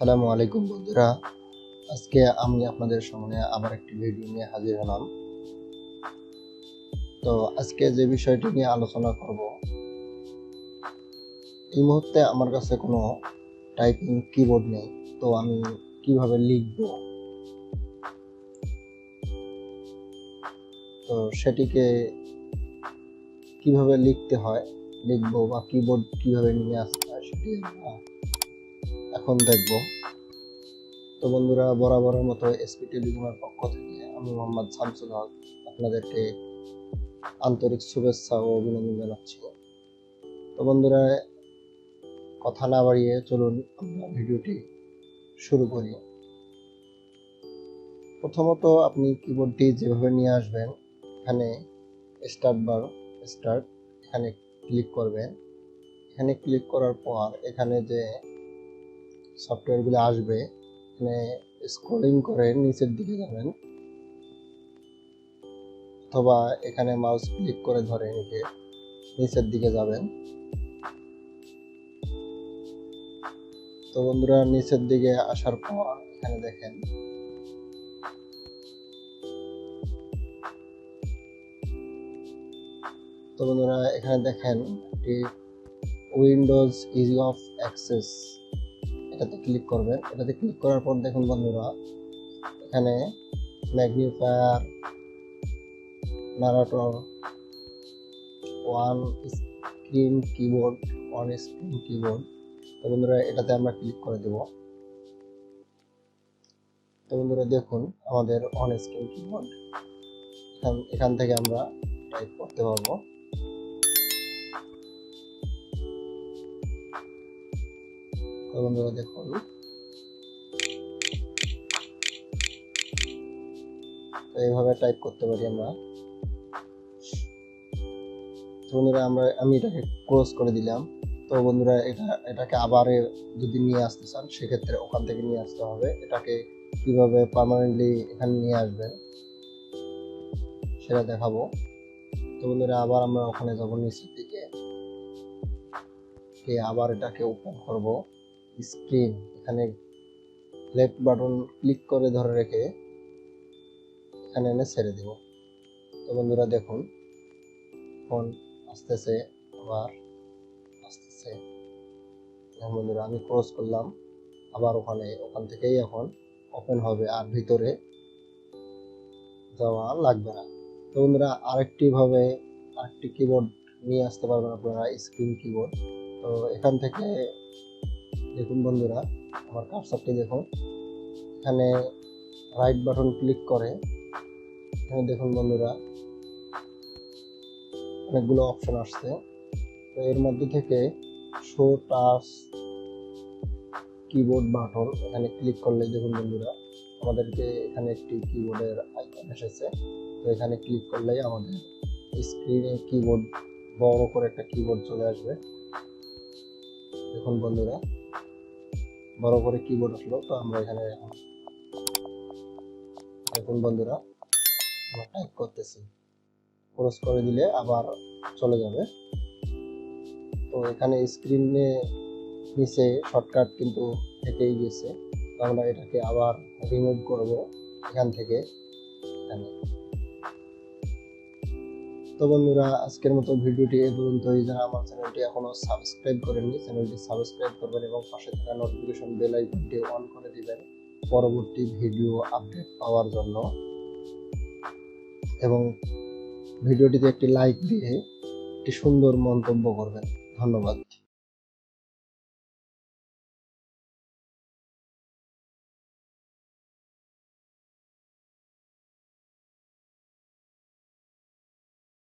আসসালামু আলাইকুম বন্ধুরা, আজকে আমি আপনাদের সামনে আবার একটি ভিডিও নিয়ে হাজির হলাম। তো আজকে যে বিষয়টি নিয়ে আলোচনা করব, এই মুহূর্তে আমার কাছে কোনো টাইপিং কিবোর্ড নেই, তো আমি কিভাবে লিখব, তো সেটিকে কিভাবে লিখতে হয়, লিখবো বা কিবোর্ড কিভাবে নিয়ে আসতে হয় সেটি আমরা এখন দেখব। তো বন্ধুরা, বরাবরের মতো এসপি টেলিকমের পক্ষ থেকে আমি মোহাম্মদ শামসুল হক আপনাদেরকে আন্তরিক শুভেচ্ছা ও অভিনন্দন জানাচ্ছি। তো বন্ধুরা, কথা না বাড়িয়ে চলুন আমরা ভিডিওটি শুরু করি। প্রথমত আপনি কিবোর্ডটি যেভাবে নিয়ে আসবেন, এখানে স্টার্ট এখানে ক্লিক করবেন। এখানে ক্লিক করার পর এখানে যে সফটওয়্যারগুলো আসবে, এখানে স্ক্রলিং করে নিচের দিকে যাবেন, অথবা এখানে মাউস ক্লিক করে ধরে রেখে নিচের দিকে যাবেন। তো বন্ধুরা, নিচের দিকে আসার পর এখানে দেখেন তো বন্ধুরা এখানে দেখেন একটি উইন্ডোজ ইজি অফ অ্যাক্সেস, এটাতে ক্লিক করবেন। এটাতে ক্লিক করার পর দেখুন বন্ধুরা, এখানে ম্যাগনিফায়ার, নারেটর, ওয়ান স্ক্রিন কিবোর্ড, তো বন্ধুরা এটাতে আমরা ক্লিক করে দেব। তো বন্ধুরা দেখুন আমাদের অন স্ক্রিন কিবোর্ড, এখান থেকে আমরা টাইপ করতে পারবো। তো বন্ধুরা দেখুন, এইভাবে টাইপ করতে পারি আমরা। বন্ধুরা আমি এটাকে ক্লোজ করে দিলাম। তো বন্ধুরা এটাকে আবার যদি নিয়ে আসতে চান, সেক্ষেত্রে ওখান থেকে নিয়ে আসতে হবে। এটাকে কিভাবে পার্মানেন্টলি এখানে নিয়ে আসবেন সেটা দেখাবো। তো বন্ধুরা আবার আমরা ওখানে যাব, নিচের দিকে আবার এটাকে ওপেন করব। স্ক্রিন, এখানে লেফট বাটন ক্লিক করে ধরে রেখে এখানে এনে ছেড়ে দেব। তো বন্ধুরা দেখুন ফোন আসতেছে, আবার আসতেছে। বন্ধুরা আমি ক্লোজ করলাম, আবার ওখান থেকেই এখন ওপেন হবে, আর ভিতরে যাওয়া লাগবে না। তো বন্ধুরা আরেকটি কিবোর্ড নিয়ে আসতে পারবেন আপনারা, স্ক্রিন কিবোর্ড। তো এখান থেকে দেখুন বন্ধুরা, আমার কার্সারটি দেখুন, এখানে রাইট বাটন ক্লিক করে এখানে দেখুন বন্ধুরা অনেকগুলো অপশন আসছে। তো এর মধ্যে থেকে শো টাচ কিবোর্ড বাটন, এখানে ক্লিক করলে দেখুন বন্ধুরা আমাদেরকে এখানে একটি কিবোর্ডের আইকন এসেছে। তো এখানে ক্লিক করলেই আমাদের স্ক্রিনে কিবোর্ড, বড় করে একটা কিবোর্ড চলে আসবে। দেখুন বন্ধুরা বড় করে কিবোর্ড আসলো। তো আমরা এখানে দেখুন বন্ধুরা আমরা টাইপ করতেছি, ক্লোজ করে দিলে আবার চলে যাবে। তো এখানে স্ক্রিনে নিচে শর্টকাট কিন্তু থেকেই গেছে, তো আমরা এটাকে আবার রিমুভ করব এখান থেকে এখানে। তো বন্ধুরা আজকের মতো ভিডিওটি এই পর্যন্তই। যারা আমার চ্যানেলটি এখনো সাবস্ক্রাইব করেননি, চ্যানেলটি সাবস্ক্রাইব করবেন এবং পাশে থাকা নোটিফিকেশন বেল আইকনটি অন করে দিবেন পরবর্তী ভিডিও আপডেট পাওয়ার জন্য, এবং ভিডিওটিতে একটি লাইক দিয়ে একটি সুন্দর মন্তব্য করবেন। ধন্যবাদ।